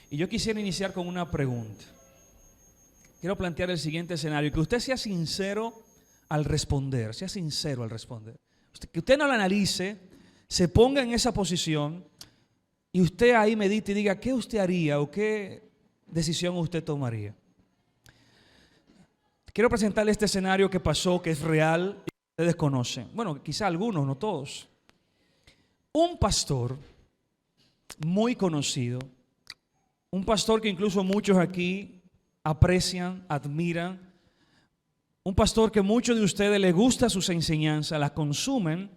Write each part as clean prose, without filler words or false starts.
Y yo quisiera iniciar con una pregunta. Quiero plantear el siguiente escenario, que usted sea sincero al responder, que usted no lo analice, se ponga en esa posición y usted ahí medite y diga qué usted haría o qué decisión usted tomaría. Quiero presentarle este escenario que pasó, que es real y que ustedes conocen. Bueno, quizá algunos, no todos. Un pastor muy conocido, un pastor que incluso muchos aquí aprecian, admiran, un pastor que muchos de ustedes les gusta sus enseñanzas, las consumen.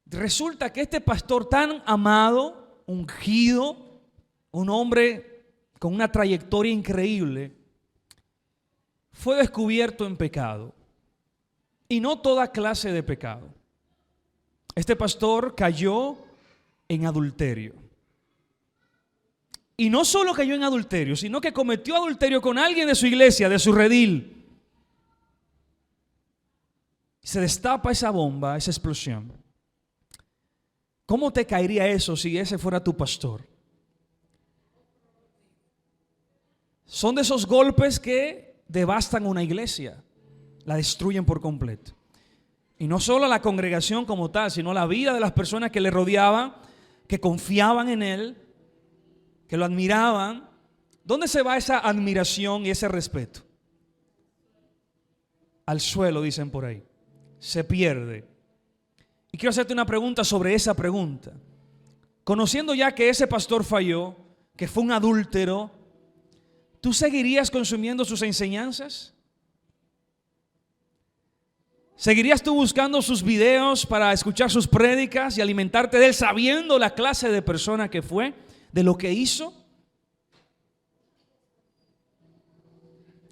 Resulta que este pastor tan amado, ungido, un hombre con una trayectoria increíble, fue descubierto en pecado. Y no toda clase de pecado. Este pastor cayó en adulterio. Y no solo cayó en adulterio, sino que cometió adulterio con alguien de su iglesia, de su redil. Se destapa esa bomba, esa explosión. ¿Cómo te caería eso si ese fuera tu pastor? Son de esos golpes que devastan una iglesia, la destruyen por completo. Y no solo la congregación como tal, sino la vida de las personas que le rodeaban, que confiaban en él, que lo admiraban. ¿Dónde se va esa admiración y ese respeto? Al suelo, dicen por ahí. Se pierde. Y quiero hacerte una pregunta sobre esa pregunta. Conociendo ya que ese pastor falló, que fue un adúltero, ¿tú seguirías consumiendo sus enseñanzas? ¿Seguirías tú buscando sus videos para escuchar sus prédicas y alimentarte de él sabiendo la clase de persona que fue, de lo que hizo?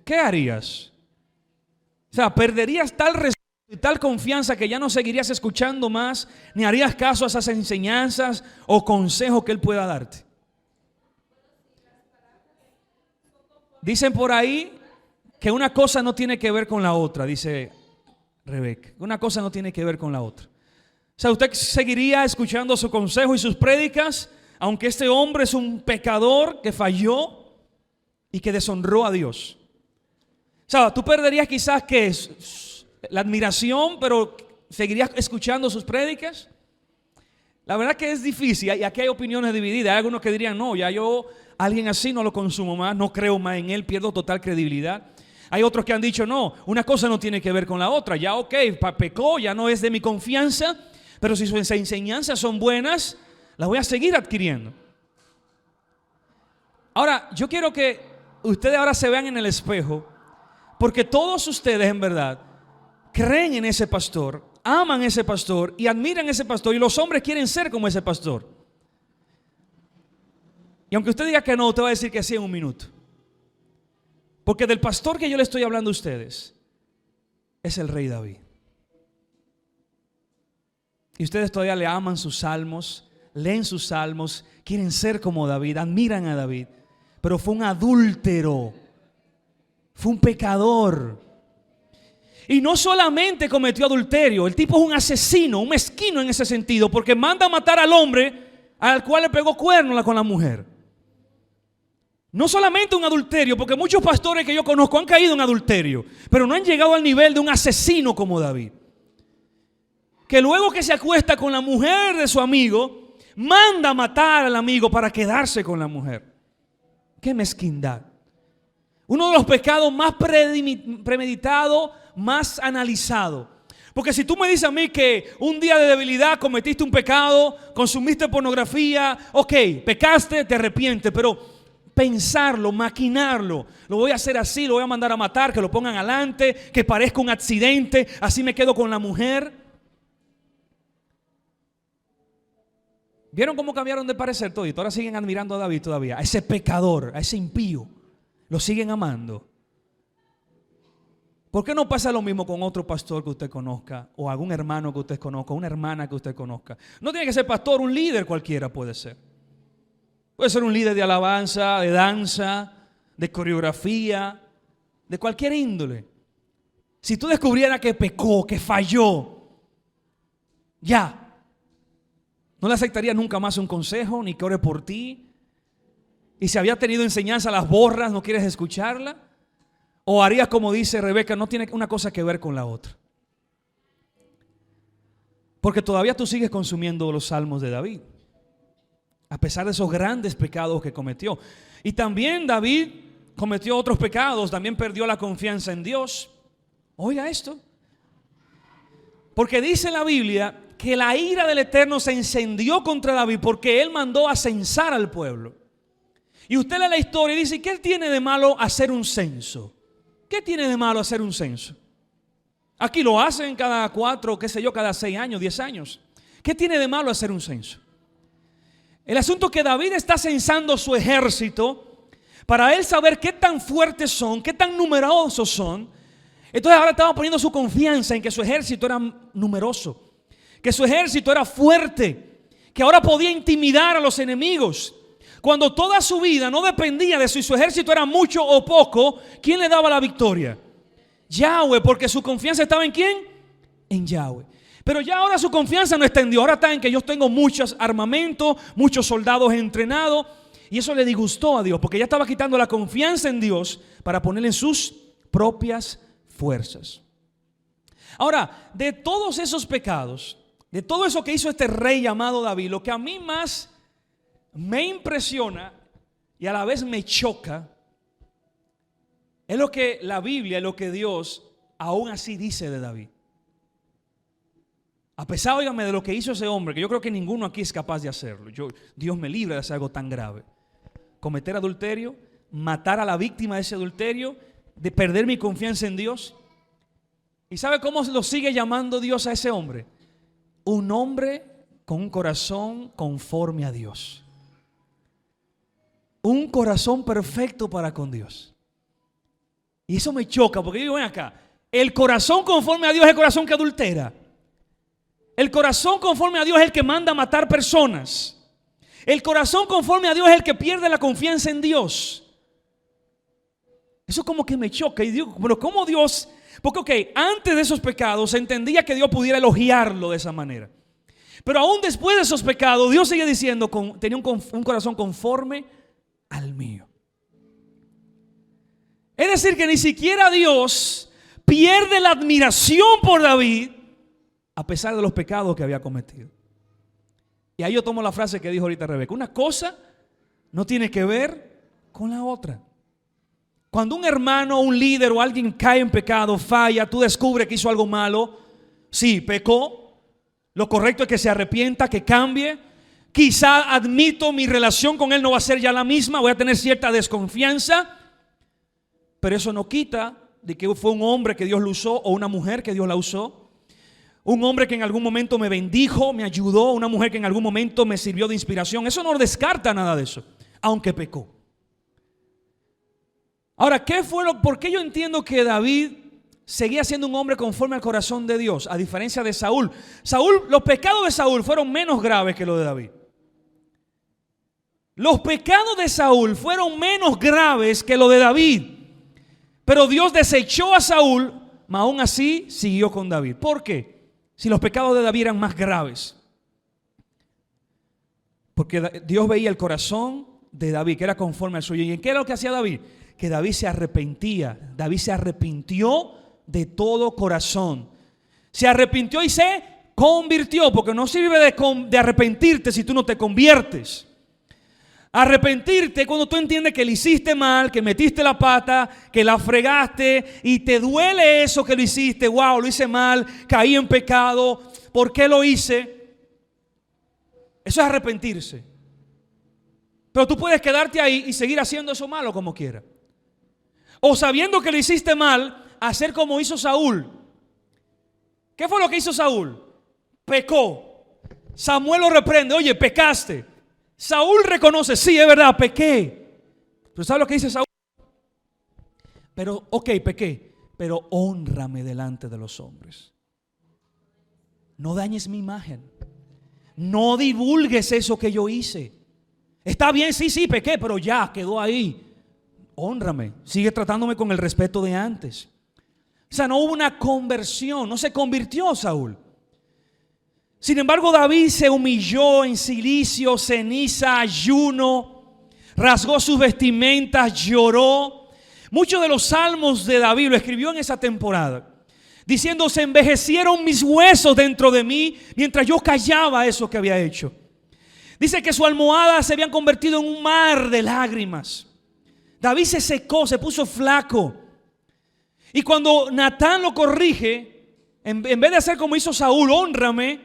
¿Qué harías? O sea, ¿perderías tal respeto y tal confianza que ya no seguirías escuchando más, ni harías caso a esas enseñanzas o consejos que él pueda darte? Dicen por ahí que una cosa no tiene que ver con la otra, dice Rebeca. Una cosa no tiene que ver con la otra. O sea, usted seguiría escuchando su consejo y sus prédicas, aunque este hombre es un pecador que falló y que deshonró a Dios. O sea, tú perderías quizás que la admiración, pero seguirías escuchando sus prédicas. La verdad que es difícil y aquí hay opiniones divididas. Hay algunos que dirían, no, ya yo alguien así no lo consumo más, no creo más en él, pierdo total credibilidad. Hay otros que han dicho, no, una cosa no tiene que ver con la otra. Ya pecó, ya no es de mi confianza, pero si sus enseñanzas son buenas, las voy a seguir adquiriendo. Ahora, yo quiero que ustedes ahora se vean en el espejo, porque todos ustedes en verdad creen en ese pastor, aman a ese pastor y admiran a ese pastor, y los hombres quieren ser como ese pastor. Y aunque usted diga que no, usted va a decir que sí en un minuto. Porque del pastor que yo le estoy hablando a ustedes es el rey David. Y ustedes todavía le aman sus salmos, leen sus salmos, quieren ser como David, admiran a David. Pero fue un adúltero, fue un pecador. Y no solamente cometió adulterio, el tipo es un asesino, un mezquino en ese sentido, porque manda a matar al hombre al cual le pegó cuerno con la mujer. No solamente un adulterio, porque muchos pastores que yo conozco han caído en adulterio, pero no han llegado al nivel de un asesino como David, que luego que se acuesta con la mujer de su amigo, manda a matar al amigo para quedarse con la mujer. ¡Qué mezquindad! Uno de los pecados más premeditados, más analizado. Porque si tú me dices a mí que un día de debilidad cometiste un pecado, consumiste pornografía, ok, pecaste, te arrepientes, pero pensarlo, maquinarlo, lo voy a hacer así, lo voy a mandar a matar, que lo pongan adelante, que parezca un accidente, así me quedo con la mujer. ¿Vieron cómo cambiaron de parecer todito? Ahora siguen admirando a David todavía, a ese pecador, a ese impío, lo siguen amando. ¿Por qué no pasa lo mismo con otro pastor que usted conozca, o algún hermano que usted conozca, una hermana que usted conozca? No tiene que ser pastor, un líder cualquiera puede ser. Puede ser un líder de alabanza, de danza, de coreografía, de cualquier índole. Si tú descubrieras que pecó, que falló, ya, no le aceptaría nunca más un consejo, ni que ore por ti. Y si había tenido enseñanza, las borras, no quieres escucharla. O harías como dice Rebeca, no tiene una cosa que ver con la otra. Porque todavía tú sigues consumiendo los salmos de David, a pesar de esos grandes pecados que cometió. Y también David cometió otros pecados, también perdió la confianza en Dios. Oiga esto. Porque dice la Biblia que la ira del Eterno se encendió contra David porque él mandó a censar al pueblo. Y usted lee la historia y dice, ¿qué tiene de malo hacer un censo? ¿Qué tiene de malo hacer un censo? Aquí lo hacen cada 4, qué sé yo, cada 6 años, 10 años. ¿Qué tiene de malo hacer un censo? El asunto es que David está censando su ejército para él saber qué tan fuertes son, qué tan numerosos son. Entonces ahora estaba poniendo su confianza en que su ejército era numeroso, que su ejército era fuerte, que ahora podía intimidar a los enemigos. Cuando toda su vida no dependía de si su ejército era mucho o poco, ¿quién le daba la victoria? Yahweh, porque su confianza estaba ¿en quién? En Yahweh. Pero ya ahora su confianza no está en Dios, ahora está en que yo tengo muchos armamentos, muchos soldados entrenados. Y eso le disgustó a Dios, porque ya estaba quitando la confianza en Dios para ponerle en sus propias fuerzas. Ahora, de todos esos pecados, de todo eso que hizo este rey llamado David, lo que a mí más me impresiona y a la vez me choca es lo que la Biblia, lo que Dios aún así dice de David. A pesar, óigame, de lo que hizo ese hombre, que yo creo que ninguno aquí es capaz de hacerlo. Dios me libre de hacer algo tan grave. Cometer adulterio, matar a la víctima de ese adulterio, de perder mi confianza en Dios. ¿Y sabe cómo lo sigue llamando Dios a ese hombre? Un hombre con un corazón conforme a Dios. Un corazón perfecto para con Dios. Y eso me choca, porque yo digo, ven acá, el corazón conforme a Dios es el corazón que adultera. El corazón conforme a Dios es el que manda a matar personas. El corazón conforme a Dios es el que pierde la confianza en Dios. Eso como que me choca. Y digo, pero ¿cómo Dios? Porque antes de esos pecados se entendía que Dios pudiera elogiarlo de esa manera. Pero aún después de esos pecados, Dios sigue diciendo, tenía un corazón conforme al mío. Es decir, que ni siquiera Dios pierde la admiración por David, a pesar de los pecados que había cometido. Y ahí yo tomo la frase que dijo ahorita Rebeca. Una cosa no tiene que ver con la otra. Cuando un hermano, un líder o alguien cae en pecado, falla, tú descubres que hizo algo malo. Sí, pecó. Lo correcto es que se arrepienta, que cambie. Quizá admito mi relación con él no va a ser ya la misma. Voy a tener cierta desconfianza. Pero eso no quita de que fue un hombre que Dios lo usó o una mujer que Dios la usó. Un hombre que en algún momento me bendijo, me ayudó. Una mujer que en algún momento me sirvió de inspiración. Eso no descarta nada de eso, aunque pecó. Ahora, ¿por qué yo entiendo que David seguía siendo un hombre conforme al corazón de Dios? A diferencia de Saúl. Los pecados de Saúl fueron menos graves que los de David. Los pecados de Saúl fueron menos graves que los de David. Pero Dios desechó a Saúl, mas aún así siguió con David. ¿Por qué? Si los pecados de David eran más graves. Porque Dios veía el corazón de David, que era conforme al suyo. ¿Y en qué era lo que hacía David? Que David se arrepentía. David se arrepintió de todo corazón. Se arrepintió y se convirtió. Porque no sirve de arrepentirte si tú no te conviertes. Arrepentirte cuando tú entiendes que le hiciste mal, que metiste la pata, que la fregaste y te duele eso que lo hiciste. Wow, lo hice mal, caí en pecado. ¿Por qué lo hice? Eso es arrepentirse. Pero tú puedes quedarte ahí y seguir haciendo eso malo como quieras. O sabiendo que lo hiciste mal, hacer como hizo Saúl. ¿Qué fue lo que hizo Saúl? Pecó. Samuel lo reprende. Oye, pecaste. Saúl reconoce, sí, es verdad, pequé. Pero ¿sabes lo que dice Saúl? Pero, pequé, pero hónrame delante de los hombres. No dañes mi imagen. No divulgues eso que yo hice. Está bien, sí, pequé, pero ya, quedó ahí. Hónrame, sigue tratándome con el respeto de antes. O sea, no hubo una conversión, no se convirtió Saúl. Sin embargo, David se humilló en silicio, ceniza, ayuno, rasgó sus vestimentas, lloró. Muchos de los salmos de David lo escribió en esa temporada, diciendo: se envejecieron mis huesos dentro de mí mientras yo callaba eso que había hecho. Dice que su almohada se habían convertido en un mar de lágrimas. David se secó, se puso flaco. Y cuando Natán lo corrige, en vez de hacer como hizo Saúl, honrame,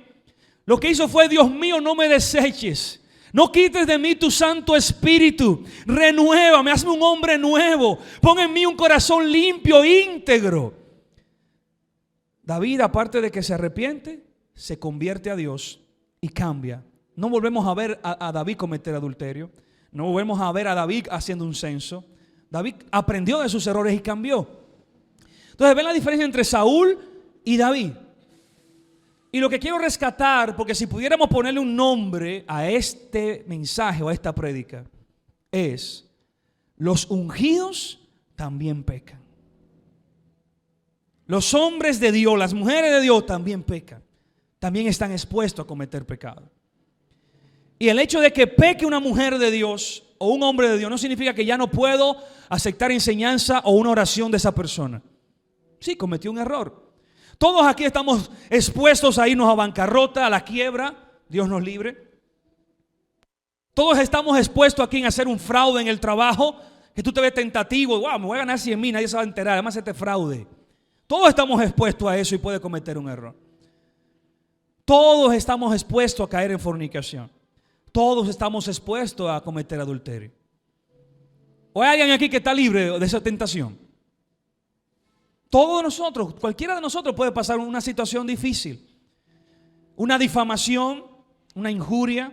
lo que hizo fue: Dios mío, no me deseches. No quites de mí tu Santo Espíritu. Renuévame, hazme un hombre nuevo. Pon en mí un corazón limpio, íntegro. David, aparte de que se arrepiente, se convierte a Dios y cambia. No volvemos a ver a David cometer adulterio. No volvemos a ver a David haciendo un censo. David aprendió de sus errores y cambió. Entonces, ven la diferencia entre Saúl y David. Y lo que quiero rescatar, porque si pudiéramos ponerle un nombre a este mensaje o a esta prédica, es: los ungidos también pecan. Los hombres de Dios, las mujeres de Dios también pecan. También están expuestos a cometer pecado. Y el hecho de que peque una mujer de Dios o un hombre de Dios no significa que ya no puedo aceptar enseñanza o una oración de esa persona. Sí, cometió un error. Todos aquí estamos expuestos a irnos a bancarrota, a la quiebra. Dios nos libre. Todos estamos expuestos aquí en hacer un fraude en el trabajo, que tú te ves tentativo. Wow, me voy a ganar 100,000, nadie se va a enterar. Además, este fraude. Todos estamos expuestos a eso y puede cometer un error. Todos estamos expuestos a caer en fornicación. Todos estamos expuestos a cometer adulterio. ¿O hay alguien aquí que está libre de esa tentación? Todos nosotros, cualquiera de nosotros puede pasar una situación difícil. Una difamación, una injuria.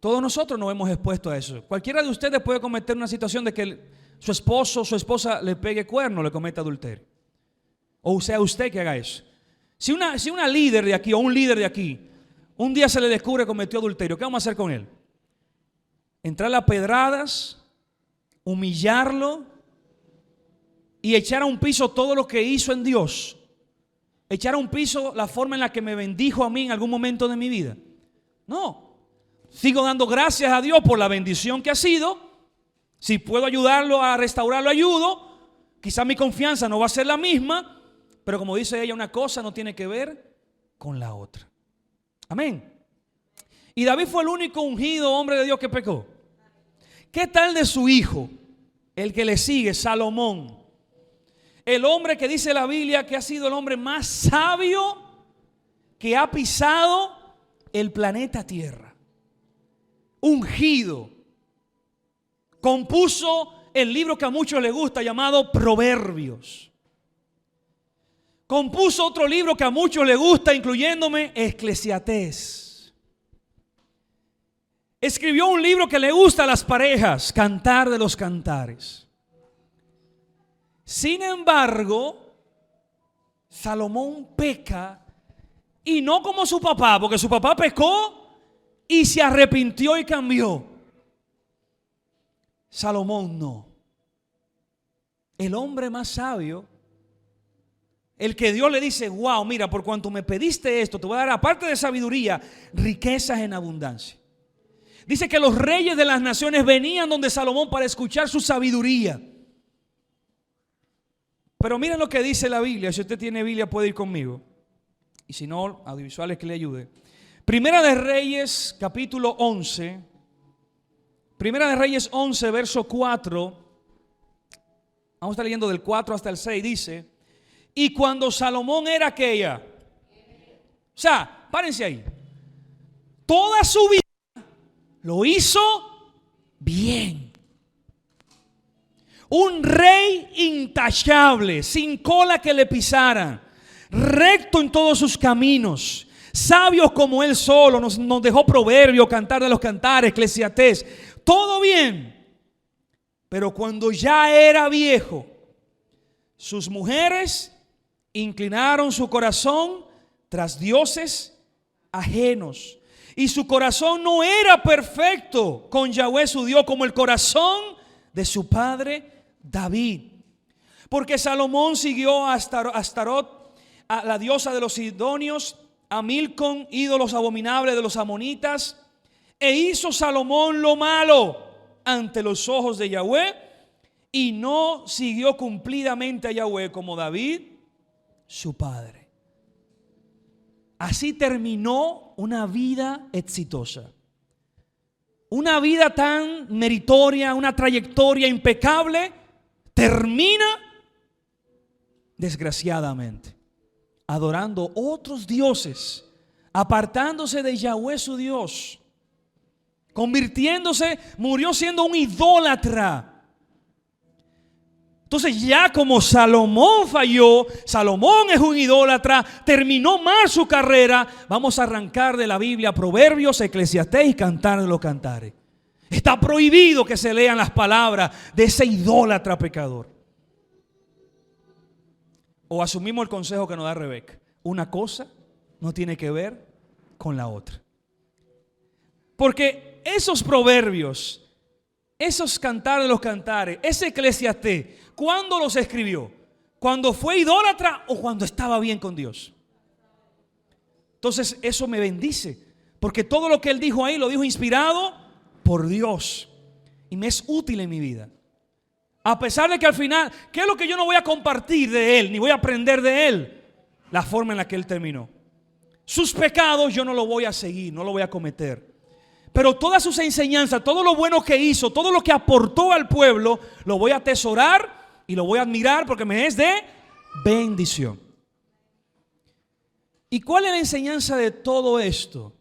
Todos nosotros nos hemos expuesto a eso. Cualquiera de ustedes puede cometer una situación de que su esposo o su esposa le pegue cuerno, le cometa adulterio. O sea usted que haga eso. Si una líder de aquí o un líder de aquí un día se le descubre que cometió adulterio, ¿qué vamos a hacer con él? Entrarle a pedradas, humillarlo y echar a un piso todo lo que hizo en Dios. Echar a un piso la forma en la que me bendijo a mí en algún momento de mi vida. No, sigo dando gracias a Dios por la bendición que ha sido. Si puedo ayudarlo a restaurarlo, ayudo. Quizá mi confianza no va a ser la misma, pero como dice ella, una cosa no tiene que ver con la otra. Amén. Y David fue el único ungido hombre de Dios que pecó. ¿Qué tal de su hijo? El que le sigue, Salomón. El hombre que dice la Biblia que ha sido el hombre más sabio que ha pisado el planeta Tierra. Ungido. Compuso el libro que a muchos les gusta llamado Proverbios. Compuso otro libro que a muchos les gusta, incluyéndome, Eclesiastés. Escribió un libro que le gusta a las parejas, Cantar de los Cantares. Sin embargo, Salomón peca, y no como su papá, porque su papá pecó y se arrepintió y cambió. Salomón no. El hombre más sabio, el que Dios le dice: wow, mira, por cuanto me pediste esto, te voy a dar, aparte de sabiduría, riquezas en abundancia. Dice que los reyes de las naciones venían donde Salomón para escuchar su sabiduría. Pero miren lo que dice la Biblia. Si usted tiene Biblia puede ir conmigo. Y si no, audiovisuales que le ayude. Primera de Reyes, capítulo 11. Primera de Reyes 11, verso 4. Vamos a estar leyendo del 4 hasta el 6. Dice: y cuando Salomón era aquella. O sea, párense ahí. Toda su vida lo hizo bien. Un rey intachable, sin cola que le pisara, recto en todos sus caminos, sabios como él solo, nos dejó Proverbios, Cantar de los Cantares, Eclesiastés, todo bien. Pero cuando ya era viejo, sus mujeres inclinaron su corazón tras dioses ajenos. Y su corazón no era perfecto con Yahweh su Dios como el corazón de su padre David. Porque Salomón siguió a Astarot, a la diosa de los sidonios, a Milcom, ídolos abominables de los amonitas, E hizo Salomón lo malo ante los ojos de Yahweh, y no siguió cumplidamente a Yahweh como David, su padre. Así terminó una vida exitosa. Una vida tan meritoria, una trayectoria impecable, termina desgraciadamente adorando otros dioses, apartándose de Yahweh su Dios, convirtiéndose, murió siendo un idólatra. Entonces ya como Salomón falló, Salomón es un idólatra, terminó mal su carrera, vamos a arrancar de la Biblia Proverbios, Eclesiastés y Cantar de los Cantares. Está prohibido que se lean las palabras de ese idólatra pecador. O asumimos el consejo que nos da Rebeca. Una cosa no tiene que ver con la otra. Porque esos proverbios, esos Cantar de los Cantares, ese Eclesiastés, ¿cuándo los escribió? ¿Cuando fue idólatra o cuando estaba bien con Dios? Entonces eso me bendice, porque todo lo que él dijo ahí lo dijo inspirado por Dios y me es útil en mi vida. A pesar de que al final, ¿qué es lo que yo no voy a compartir de él, ni voy a aprender de él? La forma en la que él terminó. Sus pecados yo no lo voy a seguir, no lo voy a cometer. Pero todas sus enseñanzas, todo lo bueno que hizo, todo lo que aportó al pueblo, lo voy a atesorar y lo voy a admirar porque me es de bendición. ¿Y cuál es la enseñanza de todo esto?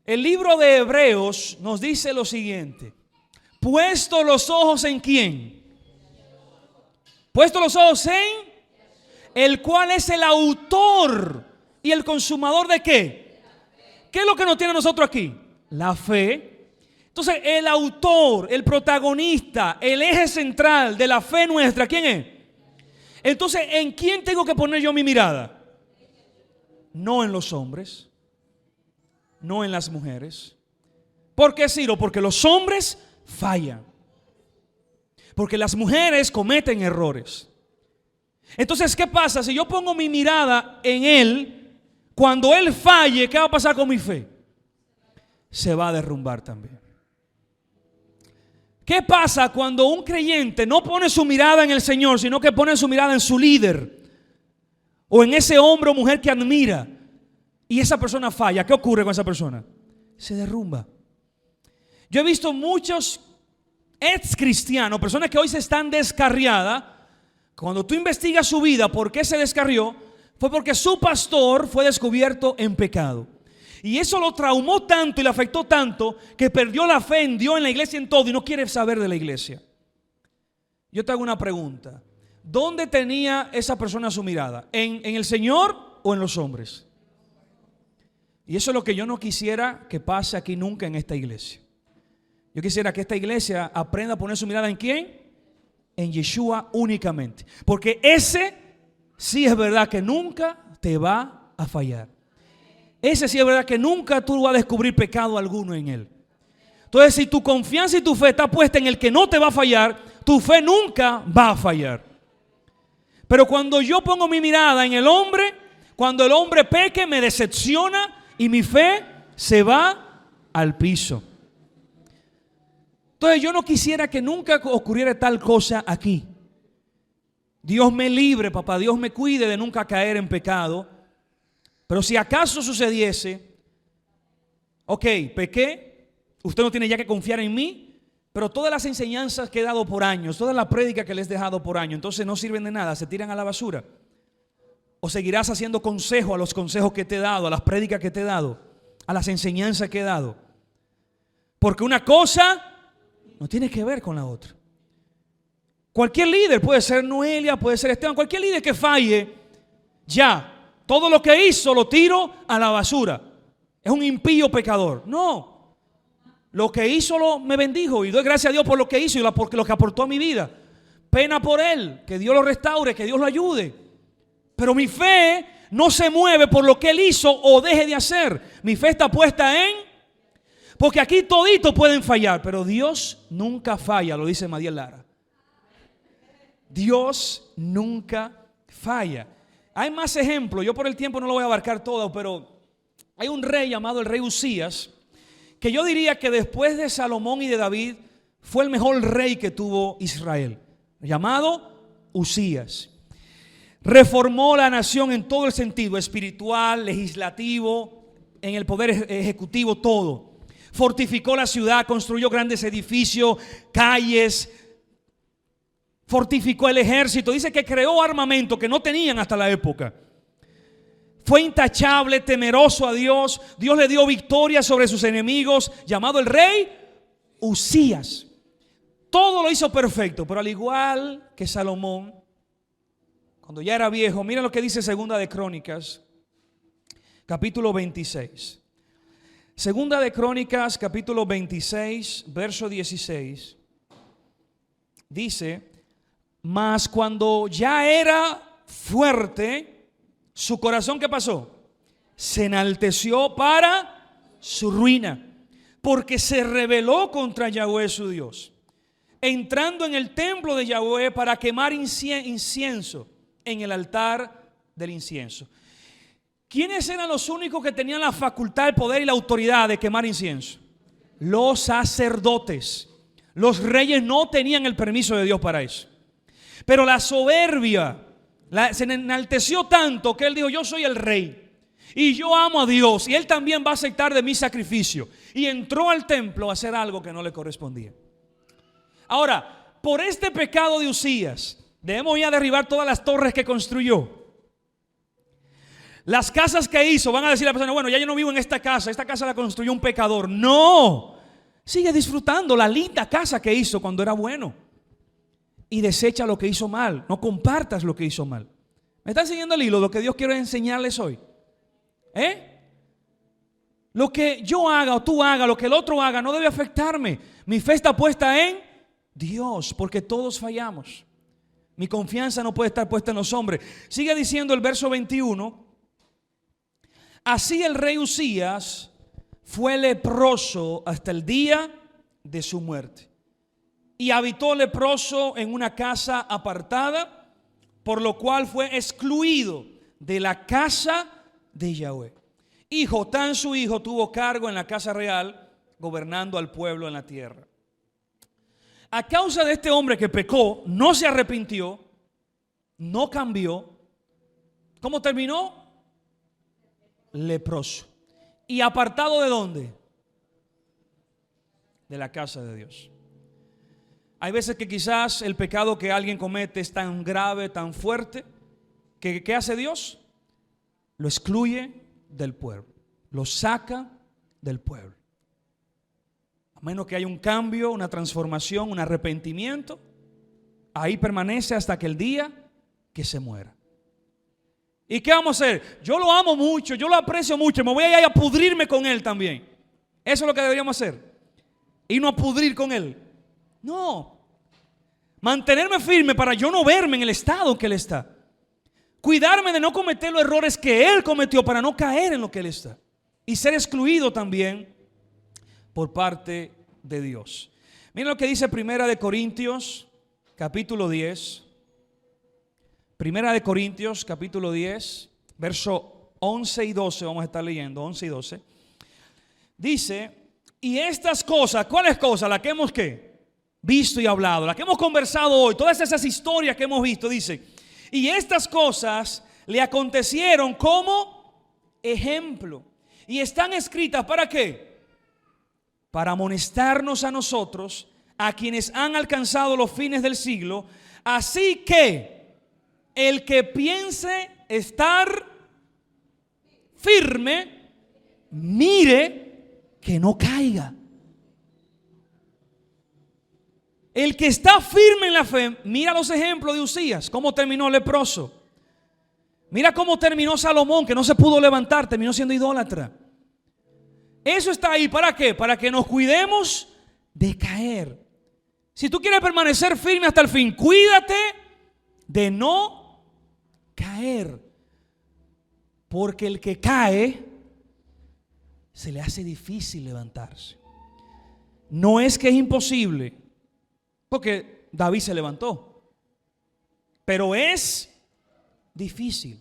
El libro de Hebreos nos dice lo siguiente: puesto los ojos en ¿quién? Puesto los ojos en el cual es el autor y el consumador de ¿qué? ¿Qué es lo que nos tiene a nosotros aquí? La fe. Entonces el autor, el protagonista, el eje central de la fe nuestra, ¿quién es? Entonces, ¿en quién tengo que poner yo mi mirada? No en los hombres, no en las mujeres. ¿Por qué, Ciro? Porque los hombres fallan, porque las mujeres cometen errores. Entonces, ¿qué pasa? Si yo pongo mi mirada en él, cuando él falle, ¿qué va a pasar con mi fe? Se va a derrumbar también. ¿Qué pasa cuando un creyente no pone su mirada en el Señor, sino que pone su mirada en su líder o en ese hombre o mujer que admira, y esa persona falla? ¿Qué ocurre con esa persona? Se derrumba. Yo he visto muchos ex cristianos, personas que hoy se están descarriadas. Cuando tú investigas su vida, ¿por qué se descarrió? Fue porque su pastor fue descubierto en pecado. Y eso lo traumó tanto y le afectó tanto que perdió la fe en Dios, en la iglesia, en todo, y no quiere saber de la iglesia. Yo te hago una pregunta: ¿dónde tenía esa persona su mirada? ¿En el Señor o en los hombres? Y eso es lo que yo no quisiera que pase aquí nunca en esta iglesia. Yo quisiera que esta iglesia aprenda a poner su mirada ¿en quién? En Yeshua únicamente. Porque ese sí es verdad que nunca te va a fallar. Ese sí es verdad que nunca tú vas a descubrir pecado alguno en él. Entonces, si tu confianza y tu fe está puesta en el que no te va a fallar, tu fe nunca va a fallar. Pero cuando yo pongo mi mirada en el hombre, cuando el hombre peque, me decepciona y mi fe se va al piso. Entonces yo no quisiera que nunca ocurriera tal cosa aquí. Dios me libre, papá, Dios me cuide de nunca caer en pecado. Pero si acaso sucediese, ok, pequé, usted no tiene ya que confiar en mí, pero todas las enseñanzas que he dado por años, todas las prédicas que les he dejado por años, entonces no sirven de nada, se tiran a la basura. O seguirás haciendo consejo a los consejos que te he dado, a las prédicas que te he dado, a las enseñanzas que he dado. Porque una cosa no tiene que ver con la otra. Cualquier líder, puede ser Noelia, puede ser Esteban, cualquier líder que falle, ya, todo lo que hizo lo tiro a la basura. Es un impío pecador. No, lo que hizo me bendijo y doy gracias a Dios por lo que hizo y por lo que aportó a mi vida. Pena por él, que Dios lo restaure, que Dios lo ayude. Pero mi fe no se mueve por lo que él hizo o deje de hacer. Mi fe está puesta en... Porque aquí toditos pueden fallar, pero Dios nunca falla, lo dice Madiel Lara. Dios nunca falla. Hay más ejemplos, yo por el tiempo no lo voy a abarcar todo, pero hay un rey llamado el rey Usías, que yo diría que después de Salomón y de David fue el mejor rey que tuvo Israel, llamado Usías. Reformó la nación en todo el sentido, espiritual, legislativo, en el poder ejecutivo, todo. Fortificó la ciudad, construyó grandes edificios, calles, fortificó el ejército. Dice que creó armamento que no tenían hasta la época. Fue intachable, temeroso a Dios. Dios le dio victoria sobre sus enemigos, llamado el rey Usías. Todo lo hizo perfecto, pero al igual que Salomón, cuando ya era viejo, mira lo que dice Segunda de Crónicas, capítulo 26. Segunda de Crónicas, capítulo 26, verso 16. Dice: mas cuando ya era fuerte, su corazón, ¿qué pasó? Se enalteció para su ruina, porque se rebeló contra Yahweh su Dios, entrando en el templo de Yahweh para quemar incienso en el altar del incienso. ¿Quiénes eran los únicos que tenían la facultad, el poder y la autoridad de quemar incienso? Los sacerdotes. Los reyes no tenían el permiso de Dios para eso. Pero la soberbia se enalteció tanto que él dijo: yo soy el rey y yo amo a Dios y él también va a aceptar de mi sacrificio. Y entró al templo a hacer algo que no le correspondía. Ahora, por este pecado de Usías, debemos ya derribar todas las torres que construyó. Las casas que hizo, van a decir a la persona: bueno, ya yo no vivo en esta casa la construyó un pecador. No, sigue disfrutando la linda casa que hizo cuando era bueno. Y desecha lo que hizo mal. No compartas lo que hizo mal. ¿Me están siguiendo el hilo? Lo que Dios quiere enseñarles hoy. Lo que yo haga o tú hagas, lo que el otro haga, no debe afectarme. Mi fe está puesta en Dios, porque todos fallamos. Mi confianza no puede estar puesta en los hombres. Sigue diciendo el verso 21. Así el rey Usías fue leproso hasta el día de su muerte. Y habitó leproso en una casa apartada, por lo cual fue excluido de la casa de Yahweh. Y Jotán su hijo tuvo cargo en la casa real, gobernando al pueblo en la tierra. A causa de este hombre que pecó, no se arrepintió, no cambió. ¿Cómo terminó? Leproso. ¿Y apartado de dónde? De la casa de Dios. Hay veces que quizás el pecado que alguien comete es tan grave, tan fuerte, que ¿qué hace Dios? Lo excluye del pueblo, lo saca del pueblo. A menos que haya un cambio, una transformación, un arrepentimiento, ahí permanece hasta que el día que se muera. ¿Y qué vamos a hacer? Yo lo amo mucho, yo lo aprecio mucho, me voy a ir a pudrirme con él también. Eso es lo que deberíamos hacer. Irnos a pudrir con él. No. Mantenerme firme para yo no verme en el estado en que él está. Cuidarme de no cometer los errores que él cometió para no caer en lo que él está. Y ser excluido también por parte de Dios. Miren lo que dice Primera de Corintios, capítulo 10. Primera de Corintios, capítulo 10, verso 11 y 12, vamos a estar leyendo, 11 y 12. Dice: y estas cosas, ¿cuáles cosas? Las que hemos ¿qué? Visto y hablado, las que hemos conversado hoy, todas esas historias que hemos visto, dice: y estas cosas le acontecieron como ejemplo. Y están escritas ¿para qué? Para amonestarnos a nosotros, a quienes han alcanzado los fines del siglo. Así que el que piense estar firme, mire que no caiga. El que está firme en la fe, mira los ejemplos de Usías, cómo terminó leproso. Mira cómo terminó Salomón, que no se pudo levantar, terminó siendo idólatra. Eso está ahí, ¿para qué? Para que nos cuidemos de caer. Si tú quieres permanecer firme hasta el fin, cuídate de no caer, porque el que cae se le hace difícil levantarse. No es que es imposible, porque David se levantó, pero es difícil.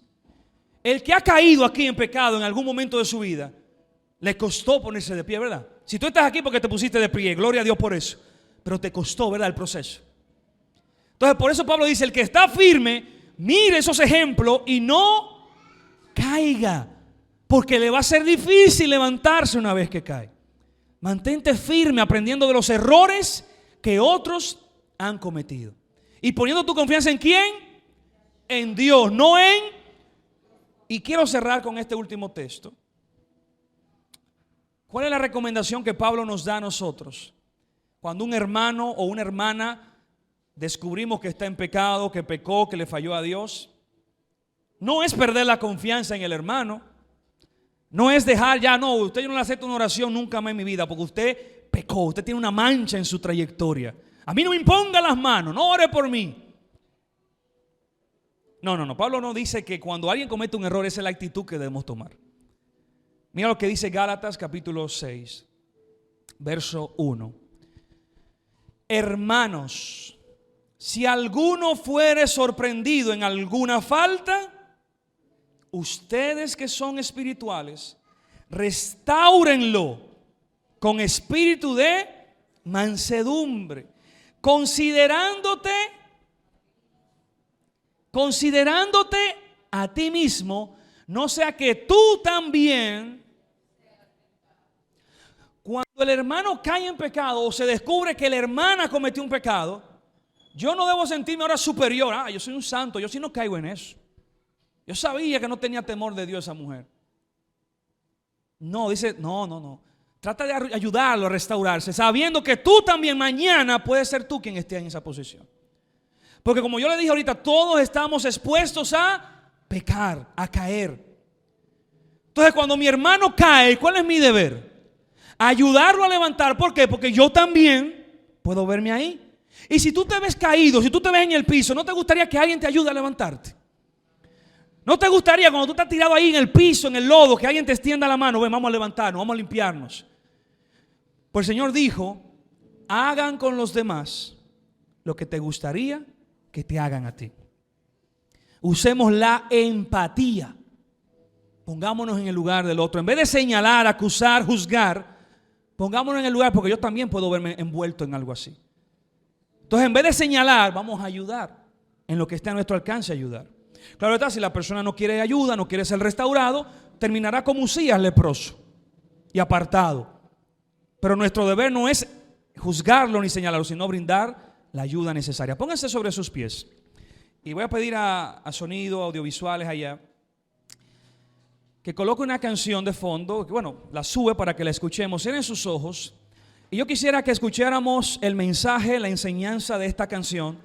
El que ha caído aquí en pecado en algún momento de su vida, le costó ponerse de pie, ¿verdad? Si tú estás aquí porque te pusiste de pie, gloria a Dios por eso. Pero te costó, ¿verdad?, el proceso. Entonces por eso Pablo dice, el que está firme, mire esos ejemplos y no caiga. Porque le va a ser difícil levantarse una vez que cae. Mantente firme aprendiendo de los errores que otros han cometido. Y poniendo tu confianza ¿en quién? En Dios, no en... Y quiero cerrar con este último texto. ¿Cuál es la recomendación que Pablo nos da a nosotros? Cuando un hermano o una hermana descubrimos que está en pecado, que pecó, que le falló a Dios. No es perder la confianza en el hermano. No es dejar ya, no, usted yo no le acepto una oración nunca más en mi vida porque usted pecó, usted tiene una mancha en su trayectoria. A mí no me imponga las manos, no ore por mí. No, Pablo no dice que cuando alguien comete un error esa es la actitud que debemos tomar. Mira lo que dice Gálatas capítulo 6, verso 1. Hermanos, si alguno fuere sorprendido en alguna falta, ustedes que son espirituales, restáurenlo con espíritu de mansedumbre, considerándote a ti mismo, no sea que tú también, cuando el hermano cae en pecado o se descubre que la hermana cometió un pecado, yo no debo sentirme ahora superior. Yo soy un santo, yo sí no caigo en eso. Yo sabía que no tenía temor de Dios esa mujer. No, dice, no. Trata de ayudarlo a restaurarse, sabiendo que tú también mañana puedes ser tú quien esté en esa posición. Porque como yo le dije ahorita, todos estamos expuestos a pecar, a caer. Entonces cuando mi hermano cae, ¿cuál es mi deber? Ayudarlo a levantar. ¿Por qué? Porque yo también puedo verme ahí. Y si tú te ves caído, si tú te ves en el piso, ¿no te gustaría que alguien te ayude a levantarte? ¿No te gustaría cuando tú estás tirado ahí en el piso, en el lodo, que alguien te extienda la mano? Ven, vamos a levantarnos, vamos a limpiarnos. Pues el Señor dijo, hagan con los demás lo que te gustaría que te hagan a ti. Usemos la empatía. Pongámonos en el lugar del otro. En vez de señalar, acusar, juzgar, pongámonos en el lugar, porque yo también puedo verme envuelto en algo así. Entonces, en vez de señalar, vamos a ayudar en lo que esté a nuestro alcance, ayudar. Claro está, si la persona no quiere ayuda, no quiere ser restaurado, terminará como Usías, leproso y apartado. Pero nuestro deber no es juzgarlo ni señalarlo, sino brindar la ayuda necesaria. Pónganse sobre sus pies. Y voy a pedir a sonido, audiovisuales allá, que coloque una canción de fondo, que bueno, la sube para que la escuchemos. Cierren sus ojos. Y yo quisiera que escucháramos el mensaje, la enseñanza de esta canción,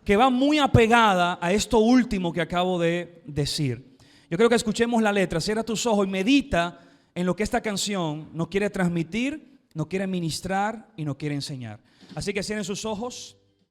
que va muy apegada a esto último que acabo de decir. Yo creo que escuchemos la letra. Cierra tus ojos y medita en lo que esta canción nos quiere transmitir, nos quiere ministrar y nos quiere enseñar. Así que cierren sus ojos.